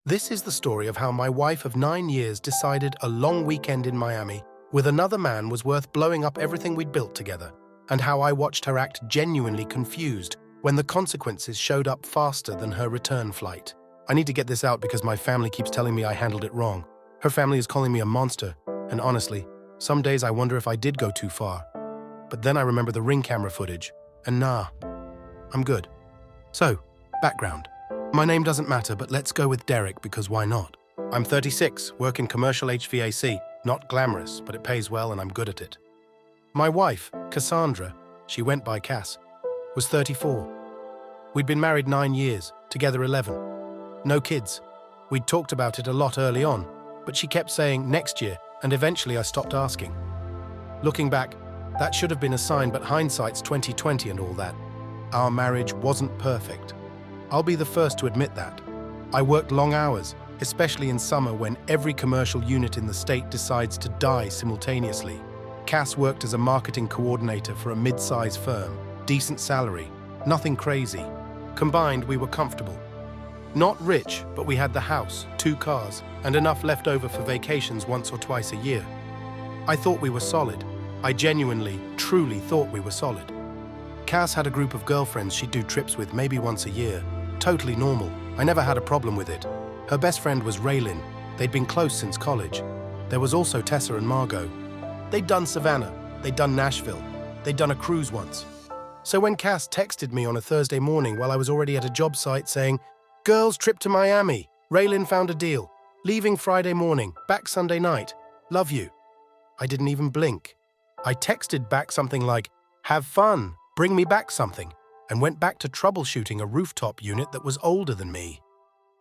This is the story of how my wife of 9 years decided a long weekend in Miami with another man was worth blowing up everything we'd built together, and how I watched her act genuinely confused when the consequences showed up faster than her return flight. I need to get this out because my family keeps telling me I handled it wrong. Her family is calling me a monster, and honestly, some days I wonder if I did go too far. But then I remember the Ring camera footage, and nah, I'm good. So, background. My name doesn't matter, but let's go with Derek because why not? I'm 36, work in commercial HVAC, not glamorous, but it pays well and I'm good at it. My wife, Cassandra, she went by Cass, was 34. We'd been married 9 years, together 11. No kids. We'd talked about it a lot early on, but she kept saying next year, and eventually I stopped asking. Looking back, that should have been a sign, but hindsight's 20/20 and all that. Our marriage wasn't perfect. I'll be the first to admit that. I worked long hours, especially in summer when every commercial unit in the state decides to die simultaneously. Cass worked as a marketing coordinator for a mid-size firm, decent salary, nothing crazy. Combined, we were comfortable. Not rich, but we had the house, 2 cars, and enough left over for vacations once or twice a year. I thought we were solid. I genuinely, truly thought we were solid. Cass had a group of girlfriends she'd do trips with maybe once a year. Totally normal. I never had a problem with it. Her best friend was Raylin. They'd been close since college. There was also Tessa and Margot. They'd done Savannah. They'd done Nashville. They'd done a cruise once. So when Cass texted me on a Thursday morning while I was already at a job site saying, "Girls trip to Miami. Raylin found a deal. Leaving Friday morning. Back Sunday night. Love you." I didn't even blink. I texted back something like, "Have fun. Bring me back something," and went back to troubleshooting a rooftop unit that was older than me.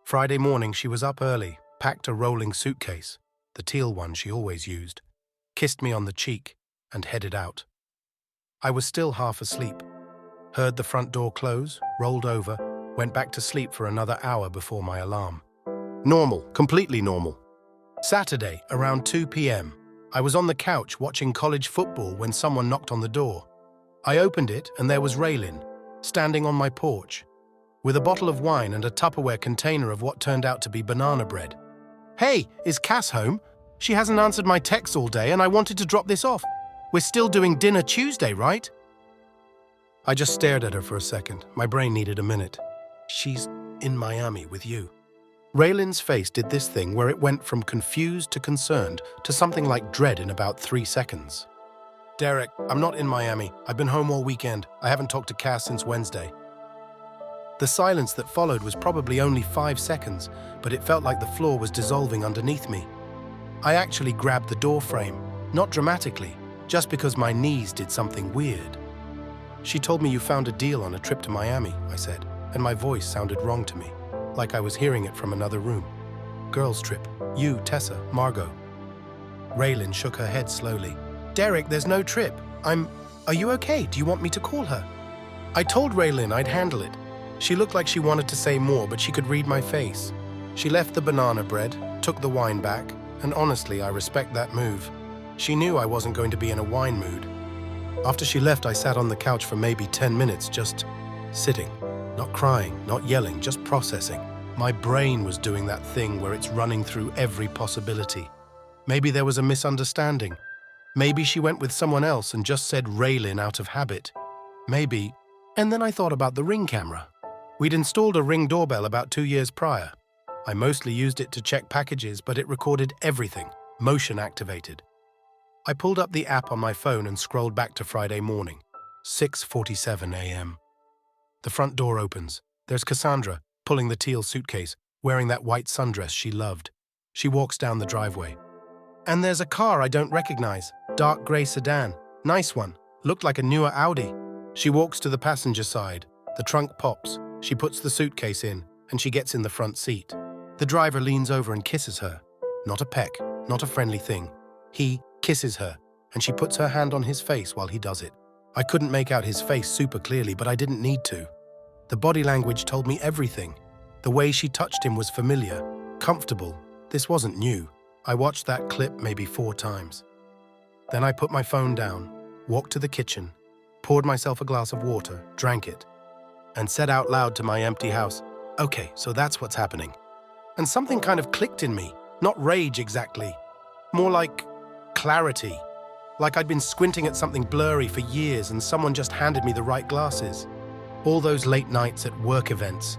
Friday morning, she was up early, packed a rolling suitcase, the teal one she always used, kissed me on the cheek, and headed out. I was still half asleep. Heard the front door close, rolled over, went back to sleep for another hour before my alarm. Normal, completely normal. Saturday, around 2 p.m., I was on the couch watching college football when someone knocked on the door. I opened it and there was Raylin, standing on my porch, with a bottle of wine and a Tupperware container of what turned out to be banana bread. "Hey, is Cass home? She hasn't answered my texts all day and I wanted to drop this off. We're still doing dinner Tuesday, right?" I just stared at her for a second. My brain needed a minute. "She's in Miami with you." Raylin's face did this thing where it went from confused to concerned to something like dread in about 3 seconds. "Derek, I'm not in Miami. I've been home all weekend. I haven't talked to Cass since Wednesday." The silence that followed was probably only 5 seconds, but it felt like the floor was dissolving underneath me. I actually grabbed the door frame, not dramatically, just because my knees did something weird. "She told me you found a deal on a trip to Miami," I said, and my voice sounded wrong to me, like I was hearing it from another room. "Girls' trip. You, Tessa, Margot." Raylin shook her head slowly. "Derek, there's no trip. Are you okay? Do you want me to call her?" I told Raylin I'd handle it. She looked like she wanted to say more, but she could read my face. She left the banana bread, took the wine back, and honestly, I respect that move. She knew I wasn't going to be in a wine mood. After she left, I sat on the couch for maybe 10 minutes, just sitting. Not crying, not yelling, just processing. My brain was doing that thing where it's running through every possibility. Maybe there was a misunderstanding. Maybe she went with someone else and just said Raylin out of habit. Maybe. And then I thought about the Ring camera. We'd installed a Ring doorbell about 2 years prior. I mostly used it to check packages, but it recorded everything, motion activated. I pulled up the app on my phone and scrolled back to Friday morning, 6:47 a.m. The front door opens. There's Cassandra, pulling the teal suitcase, wearing that white sundress she loved. She walks down the driveway. And there's a car I don't recognize, dark grey sedan. Nice one, looked like a newer Audi. She walks to the passenger side. The trunk pops. She puts the suitcase in, and she gets in the front seat. The driver leans over and kisses her. Not a peck, not a friendly thing. He kisses her, and she puts her hand on his face while he does it. I couldn't make out his face super clearly, but I didn't need to. The body language told me everything. The way she touched him was familiar, comfortable. This wasn't new. I watched that clip maybe 4 times. Then I put my phone down, walked to the kitchen, poured myself a glass of water, drank it, and said out loud to my empty house, "Okay, so that's what's happening." And something kind of clicked in me. Not rage exactly. More like clarity. Like I'd been squinting at something blurry for years and someone just handed me the right glasses. All those late nights at work events.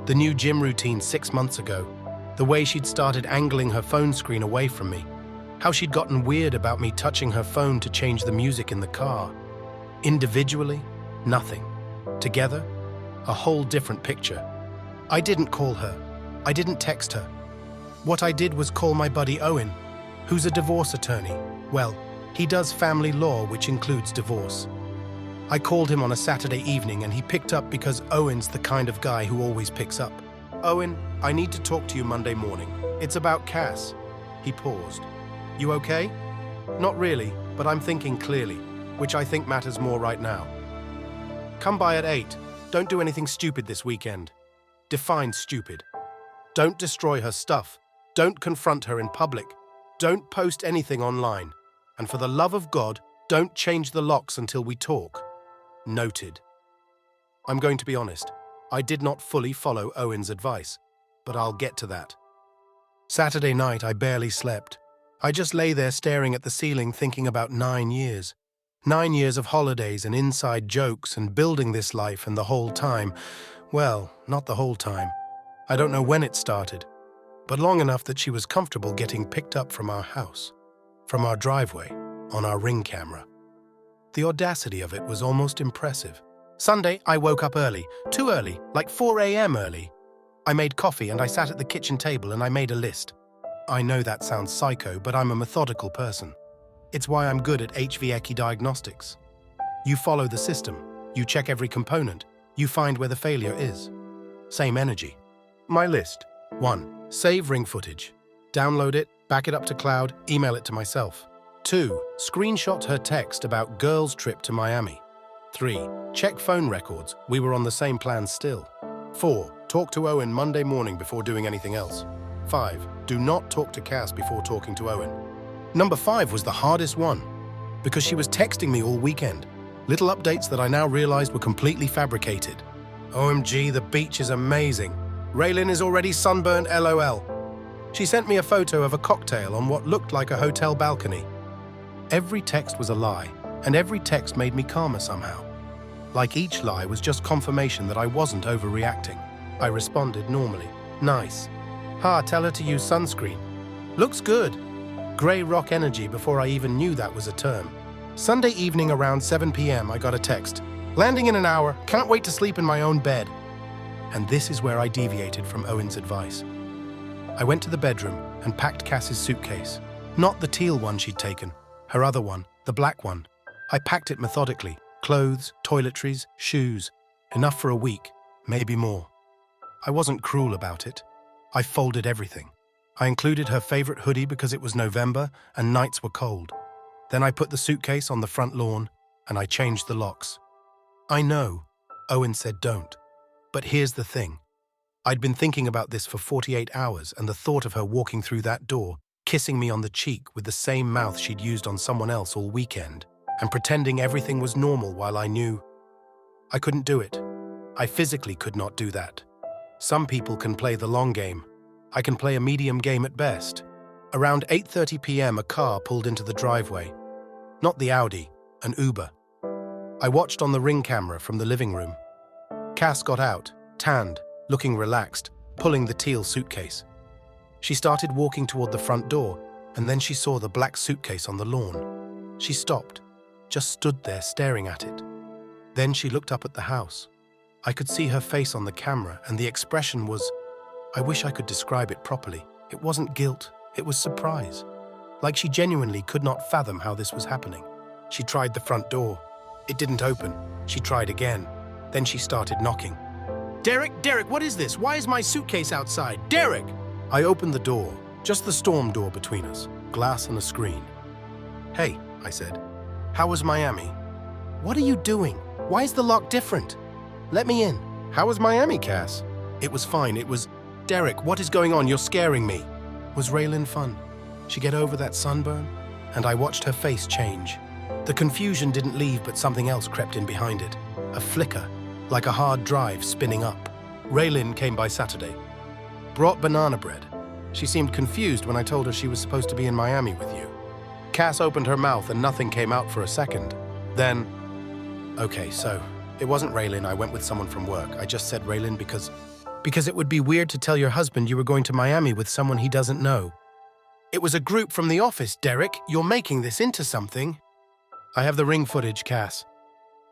The new gym routine 6 months ago. The way she'd started angling her phone screen away from me. How she'd gotten weird about me touching her phone to change the music in the car. Individually, nothing. Together, a whole different picture. I didn't call her. I didn't text her. What I did was call my buddy Owen, who's a divorce attorney. Well, he does family law, which includes divorce. I called him on a Saturday evening and he picked up because Owen's the kind of guy who always picks up. Owen, I need to talk to you Monday morning. It's about Cass. He paused. You okay? Not really, but I'm thinking clearly, which I think matters more right now. Come by at 8. Don't do anything stupid this weekend. Define stupid. Don't destroy her stuff. Don't confront her in public. Don't post anything online. And for the love of God, don't change the locks until we talk. Noted. I'm going to be honest. I did not fully follow Owen's advice, but I'll get to that. Saturday night, I barely slept. I just lay there staring at the ceiling thinking about 9 years. 9 years of holidays and inside jokes and building this life, and the whole time, well, not the whole time. I don't know when it started, but long enough that she was comfortable getting picked up from our house, from our driveway, on our Ring camera. The audacity of it was almost impressive. Sunday, I woke up early, too early, like 4 a.m. early. I made coffee and I sat at the kitchen table and I made a list. I know that sounds psycho, but I'm a methodical person. It's why I'm good at HVAC diagnostics. You follow the system, you check every component, you find where the failure is. Same energy. My list. 1. Save ring footage. Download it, back it up to cloud, email it to myself. 2. Screenshot her text about girls' trip to Miami. 3. Check phone records, we were on the same plan still. 4. Talk to Owen Monday morning before doing anything else. 5. Do not talk to Cass before talking to Owen. Number 5 was the hardest one, because she was texting me all weekend. Little updates that I now realized were completely fabricated. OMG, the beach is amazing. Raylin is already sunburned, LOL. She sent me a photo of a cocktail on what looked like a hotel balcony. Every text was a lie, and every text made me calmer somehow. Like each lie was just confirmation that I wasn't overreacting. I responded normally. Nice. Ha, tell her to use sunscreen. Looks good. Grey rock energy before I even knew that was a term. Sunday evening around 7 p.m. I got a text. Landing in an hour, can't wait to sleep in my own bed. And this is where I deviated from Owen's advice. I went to the bedroom and packed Cass's suitcase. Not the teal one she'd taken, her other one, the black one. I packed it methodically. Clothes, toiletries, shoes. Enough for a week, maybe more. I wasn't cruel about it. I folded everything. I included her favorite hoodie because it was November and nights were cold. Then I put the suitcase on the front lawn and I changed the locks. I know, Owen said don't. But here's the thing. I'd been thinking about this for 48 hours and the thought of her walking through that door, kissing me on the cheek with the same mouth she'd used on someone else all weekend, and pretending everything was normal while I knew I couldn't do it. I physically could not do that. Some people can play the long game. I can play a medium game at best. Around 8:30 p.m. a car pulled into the driveway. Not the Audi, an Uber. I watched on the Ring camera from the living room. Cass got out, tanned, looking relaxed, pulling the teal suitcase. She started walking toward the front door, and then she saw the black suitcase on the lawn. She stopped, just stood there staring at it. Then she looked up at the house. I could see her face on the camera, and the expression was, I wish I could describe it properly. It wasn't guilt, it was surprise. Like she genuinely could not fathom how this was happening. She tried the front door. It didn't open. She tried again. Then she started knocking. Derek, what is this? Why is my suitcase outside? Derek! I opened the door, just the storm door between us, glass and a screen. Hey, I said, how was Miami? What are you doing? Why is the lock different? Let me in. How was Miami, Cass? It was fine. It was, Derek, what is going on? You're scaring me. Was Raylin fun? She get over that sunburn? And I watched her face change. The confusion didn't leave, but something else crept in behind it. A flicker, like a hard drive spinning up. Raylin came by Saturday. Brought banana bread. She seemed confused when I told her she was supposed to be in Miami with you. Cass opened her mouth and nothing came out for a second. Then, okay, so it wasn't Raylan. I went with someone from work. I just said Raylan because it would be weird to tell your husband you were going to Miami with someone he doesn't know. It was a group from the office, Derek. You're making this into something. I have the ring footage, Cass.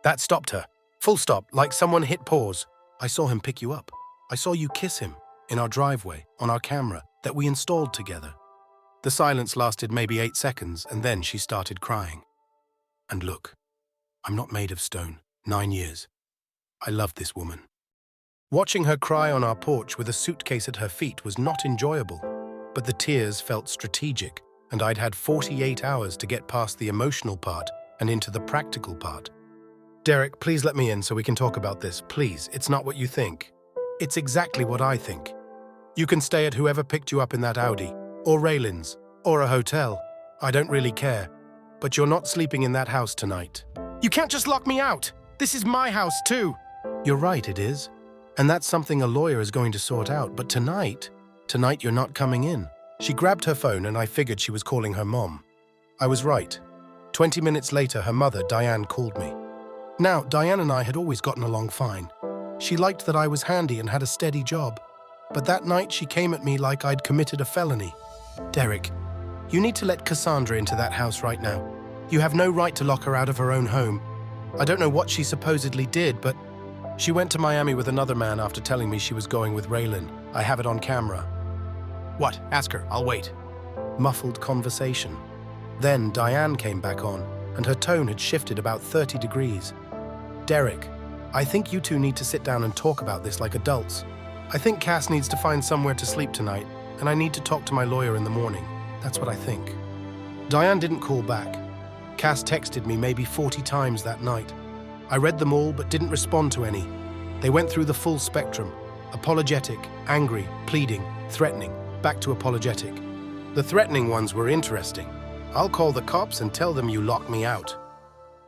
That stopped her. Full stop, like someone hit pause. I saw him pick you up. I saw you kiss him in our driveway, on our camera, that we installed together. The silence lasted maybe 8 seconds, and then she started crying. And look, I'm not made of stone. 9 years. I loved this woman. Watching her cry on our porch with a suitcase at her feet was not enjoyable, but the tears felt strategic, and I'd had 48 hours to get past the emotional part and into the practical part. Derek, please let me in so we can talk about this. Please, it's not what you think. It's exactly what I think. You can stay at whoever picked you up in that Audi, or Raylan's, or a hotel. I don't really care. But you're not sleeping in that house tonight. You can't just lock me out! This is my house too! You're right, it is. And that's something a lawyer is going to sort out. But tonight you're not coming in. She grabbed her phone and I figured she was calling her mom. I was right. 20 minutes later, her mother, Diane, called me. Now, Diane and I had always gotten along fine. She liked that I was handy and had a steady job. But that night she came at me like I'd committed a felony. Derek, you need to let Cassandra into that house right now. You have no right to lock her out of her own home. I don't know what she supposedly did, but she went to Miami with another man after telling me she was going with Raylan. I have it on camera. What? Ask her. I'll wait. Muffled conversation. Then Diane came back on, and her tone had shifted about 30 degrees. Derek, I think you two need to sit down and talk about this like adults. I think Cass needs to find somewhere to sleep tonight, and I need to talk to my lawyer in the morning. That's what I think. Diane didn't call back. Cass texted me maybe 40 times that night. I read them all but didn't respond to any. They went through the full spectrum. Apologetic, angry, pleading, threatening, back to apologetic. The threatening ones were interesting. I'll call the cops and tell them you locked me out.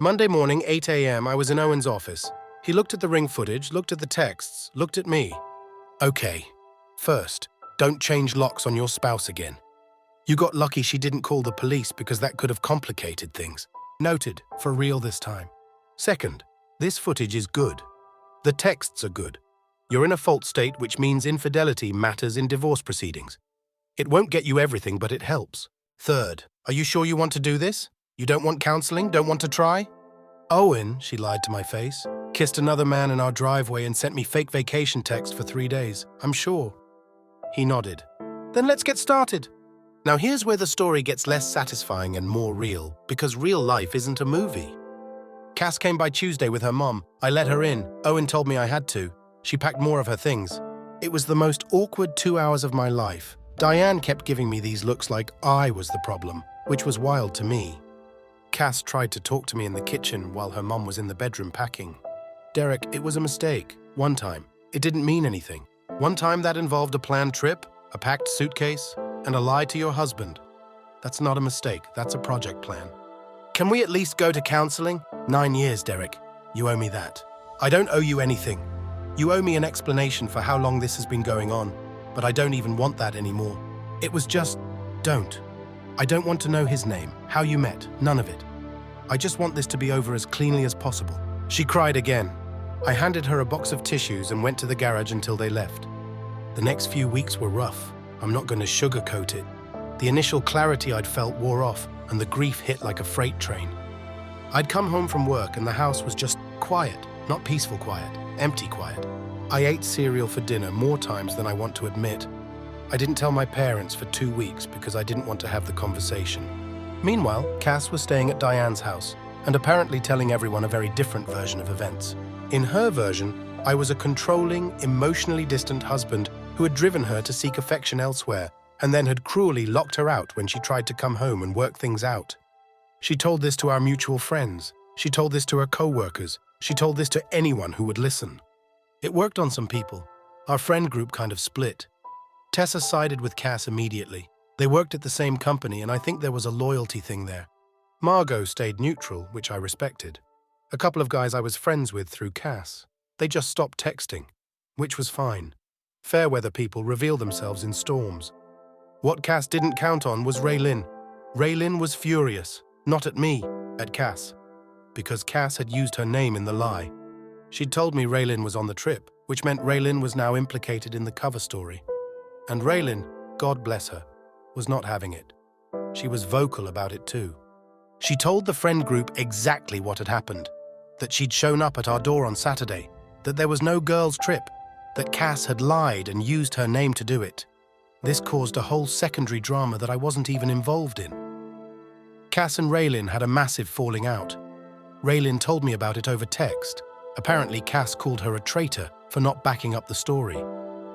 Monday morning, 8 a.m., I was in Owen's office. He looked at the ring footage, looked at the texts, looked at me. Okay. First, don't change locks on your spouse again. You got lucky she didn't call the police because that could have complicated things. Noted, for real this time. Second, this footage is good. The texts are good. You're in a fault state, which means infidelity matters in divorce proceedings. It won't get you everything, but it helps. Third, are you sure you want to do this? You don't want counseling? Don't want to try? Owen, she lied to my face, kissed another man in our driveway and sent me fake vacation text for 3 days. I'm sure. He nodded. Then let's get started. Now here's where the story gets less satisfying and more real, because real life isn't a movie. Cass came by Tuesday with her mom. I let her in. Owen told me I had to. She packed more of her things. It was the most awkward 2 hours of my life. Diane kept giving me these looks like I was the problem, which was wild to me. Cass tried to talk to me in the kitchen while her mom was in the bedroom packing. Derek, it was a mistake. One time. It didn't mean anything. One time that involved a planned trip, a packed suitcase, and a lie to your husband. That's not a mistake. That's a project plan. Can we at least go to counseling? 9 years, Derek. You owe me that. I don't owe you anything. You owe me an explanation for how long this has been going on, but I don't even want that anymore. It was just, don't. I don't want to know his name, how you met, none of it. I just want this to be over as cleanly as possible. She cried again. I handed her a box of tissues and went to the garage until they left. The next few weeks were rough. I'm not going to sugarcoat it. The initial clarity I'd felt wore off, and the grief hit like a freight train. I'd come home from work and the house was just quiet, not peaceful quiet, empty quiet. I ate cereal for dinner more times than I want to admit. I didn't tell my parents for 2 weeks because I didn't want to have the conversation. Meanwhile, Cass was staying at Diane's house and apparently telling everyone a very different version of events. In her version, I was a controlling, emotionally distant husband who had driven her to seek affection elsewhere and then had cruelly locked her out when she tried to come home and work things out. She told this to our mutual friends. She told this to her co-workers. She told this to anyone who would listen. It worked on some people. Our friend group kind of split. Tessa sided with Cass immediately. They worked at the same company, and I think there was a loyalty thing there. Margot stayed neutral, which I respected. A couple of guys I was friends with through Cass. They just stopped texting, which was fine. Fair weather people reveal themselves in storms. What Cass didn't count on was Raylin. Raylin was furious, not at me, at Cass, because Cass had used her name in the lie. She'd told me Raylin was on the trip, which meant Raylin was now implicated in the cover story. And Raylin, God bless her, was not having it. She was vocal about it too. She told the friend group exactly what had happened, that she'd shown up at our door on Saturday, that there was no girls' trip, that Cass had lied and used her name to do it. This caused a whole secondary drama that I wasn't even involved in. Cass and Raylin had a massive falling out. Raylin told me about it over text. Apparently, Cass called her a traitor for not backing up the story.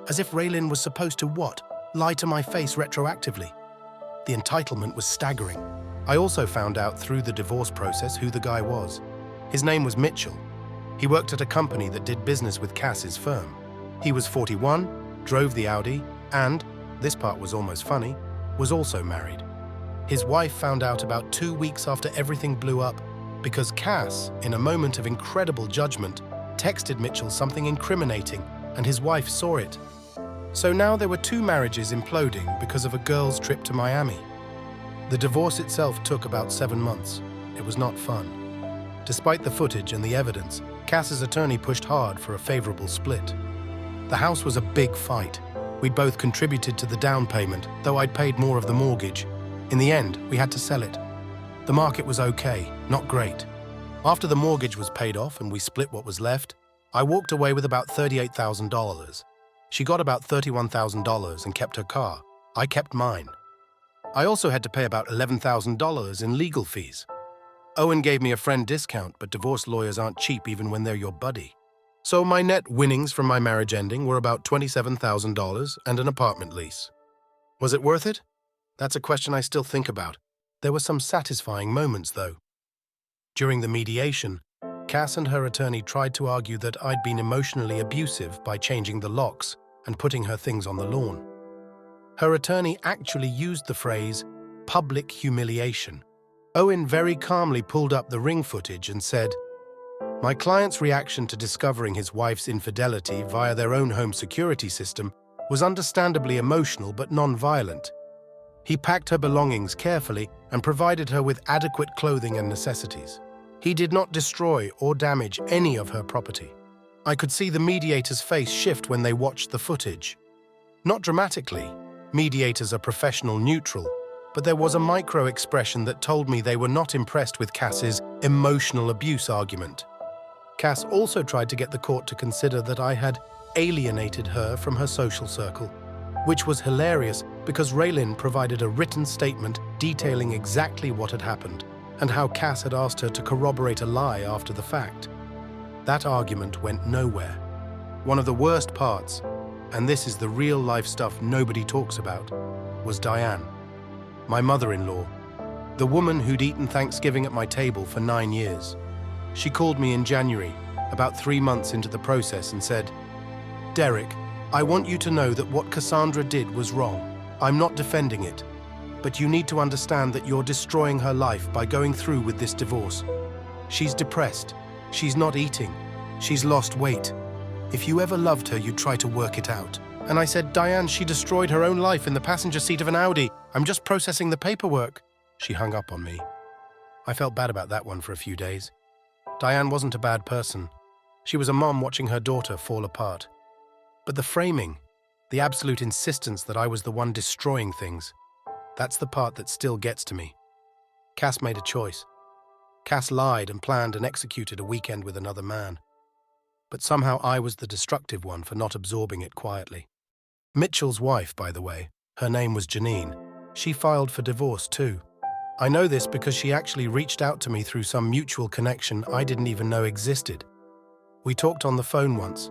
As if Raylin was supposed to what? Lie to my face retroactively. The entitlement was staggering. I also found out through the divorce process who the guy was. His name was Mitchell. He worked at a company that did business with Cass's firm. He was 41, drove the Audi, and, this part was almost funny, was also married. His wife found out about 2 weeks after everything blew up because Cass, in a moment of incredible judgment, texted Mitchell something incriminating, and his wife saw it. So now there were 2 marriages imploding because of a girl's trip to Miami. The divorce itself took about 7 months. It was not fun. Despite the footage and the evidence, Cass's attorney pushed hard for a favorable split. The house was a big fight. We'd both contributed to the down payment, though I'd paid more of the mortgage. In the end, we had to sell it. The market was okay, not great. After the mortgage was paid off and we split what was left, I walked away with about $38,000. She got about $31,000 and kept her car. I kept mine. I also had to pay about $11,000 in legal fees. Owen gave me a friend discount, but divorce lawyers aren't cheap even when they're your buddy. So my net winnings from my marriage ending were about $27,000 and an apartment lease. Was it worth it? That's a question I still think about. There were some satisfying moments, though. During the mediation, Cass and her attorney tried to argue that I'd been emotionally abusive by changing the locks and putting her things on the lawn. Her attorney actually used the phrase, public humiliation. Owen very calmly pulled up the ring footage and said, "My client's reaction to discovering his wife's infidelity via their own home security system was understandably emotional but non-violent. He packed her belongings carefully and provided her with adequate clothing and necessities. He did not destroy or damage any of her property." I could see the mediator's face shift when they watched the footage. Not dramatically. Mediators are professional neutral, but there was a micro-expression that told me they were not impressed with Cass's emotional abuse argument. Cass also tried to get the court to consider that I had alienated her from her social circle, which was hilarious because Raylin provided a written statement detailing exactly what had happened and how Cass had asked her to corroborate a lie after the fact. That argument went nowhere. One of the worst parts, and this is the real-life stuff nobody talks about, was Diane, my mother-in-law, the woman who'd eaten Thanksgiving at my table for 9 years. She called me in January, about 3 months into the process, and said, "Derek, I want you to know that what Cassandra did was wrong. I'm not defending it, but you need to understand that you're destroying her life by going through with this divorce. She's depressed. She's not eating. She's lost weight. If you ever loved her, you'd try to work it out." And I said, "Diane, she destroyed her own life in the passenger seat of an Audi. I'm just processing the paperwork." She hung up on me. I felt bad about that one for a few days. Diane wasn't a bad person. She was a mom watching her daughter fall apart. But the framing, the absolute insistence that I was the one destroying things, that's the part that still gets to me. Cass made a choice. Cass lied and planned and executed a weekend with another man. But somehow I was the destructive one for not absorbing it quietly. Mitchell's wife, by the way, her name was Janine. She filed for divorce too. I know this because she actually reached out to me through some mutual connection I didn't even know existed. We talked on the phone once.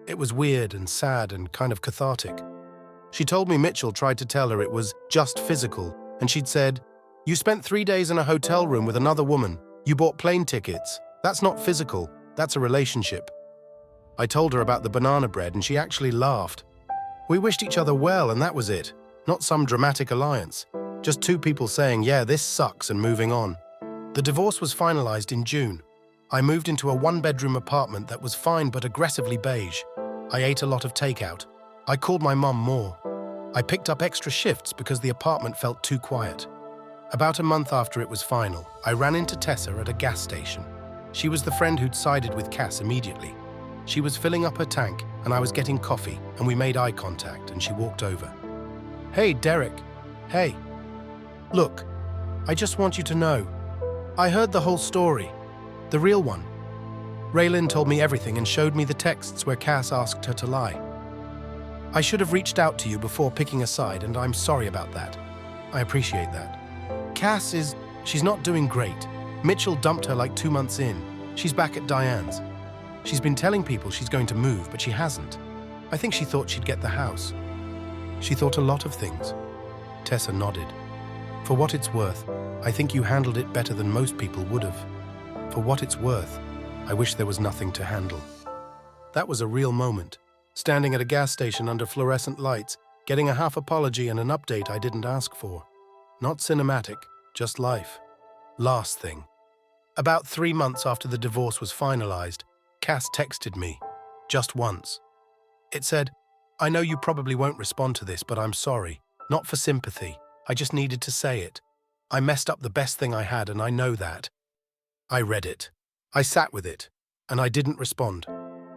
It was weird and sad and kind of cathartic. She told me Mitchell tried to tell her it was just physical, and she'd said, "You spent 3 days in a hotel room with another woman. You bought plane tickets. That's not physical. That's a relationship." I told her about the banana bread, and she actually laughed. We wished each other well, and that was it. Not some dramatic alliance. Just 2 people saying, "Yeah, this sucks," and moving on. The divorce was finalized in June. I moved into a 1-bedroom apartment that was fine but aggressively beige. I ate a lot of takeout. I called my mom more. I picked up extra shifts because the apartment felt too quiet. About a month after it was final, I ran into Tessa at a gas station. She was the friend who'd sided with Cass immediately. She was filling up her tank, and I was getting coffee, and we made eye contact, and she walked over. "Hey, Derek. Hey. Look, I just want you to know. I heard the whole story. The real one. Raylan told me everything and showed me the texts where Cass asked her to lie. I should have reached out to you before picking a side, and I'm sorry about that. I appreciate that. She's not doing great. Mitchell dumped her like 2 months in. She's back at Diane's. She's been telling people she's going to move, but she hasn't. I think she thought she'd get the house. She thought a lot of things." Tessa nodded. "For what it's worth, I think you handled it better than most people would have. For what it's worth, I wish there was nothing to handle." That was a real moment. Standing at a gas station under fluorescent lights, getting a half apology and an update I didn't ask for. Not cinematic, just life. Last thing. About 3 months after the divorce was finalized, Cass texted me. Just once. It said, "I know you probably won't respond to this, but I'm sorry. Not for sympathy. I just needed to say it. I messed up the best thing I had, and I know that." I read it. I sat with it, and I didn't respond.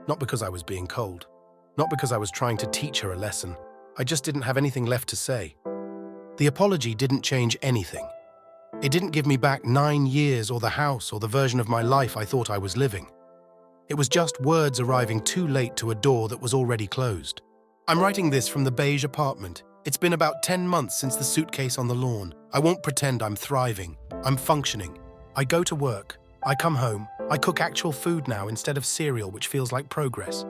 Not because I was being cold. Not because I was trying to teach her a lesson. I just didn't have anything left to say. The apology didn't change anything. It didn't give me back 9 years or the house or the version of my life I thought I was living. It was just words arriving too late to a door that was already closed. I'm writing this from the beige apartment. It's been about 10 months since the suitcase on the lawn. I won't pretend I'm thriving. I'm functioning. I go to work. I come home. I cook actual food now instead of cereal, which feels like progress.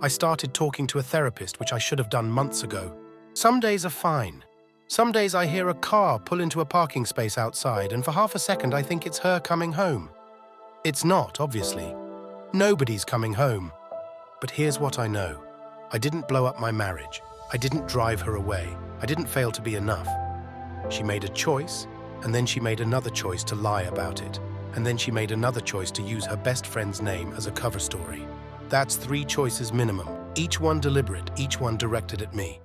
I started talking to a therapist, which I should have done months ago. Some days are fine. Some days I hear a car pull into a parking space outside, and for half a second I think it's her coming home. It's not, obviously. Nobody's coming home. But here's what I know. I didn't blow up my marriage. I didn't drive her away. I didn't fail to be enough. She made a choice, and then she made another choice to lie about it. And then she made another choice to use her best friend's name as a cover story. That's 3 choices minimum, each one deliberate, each one directed at me.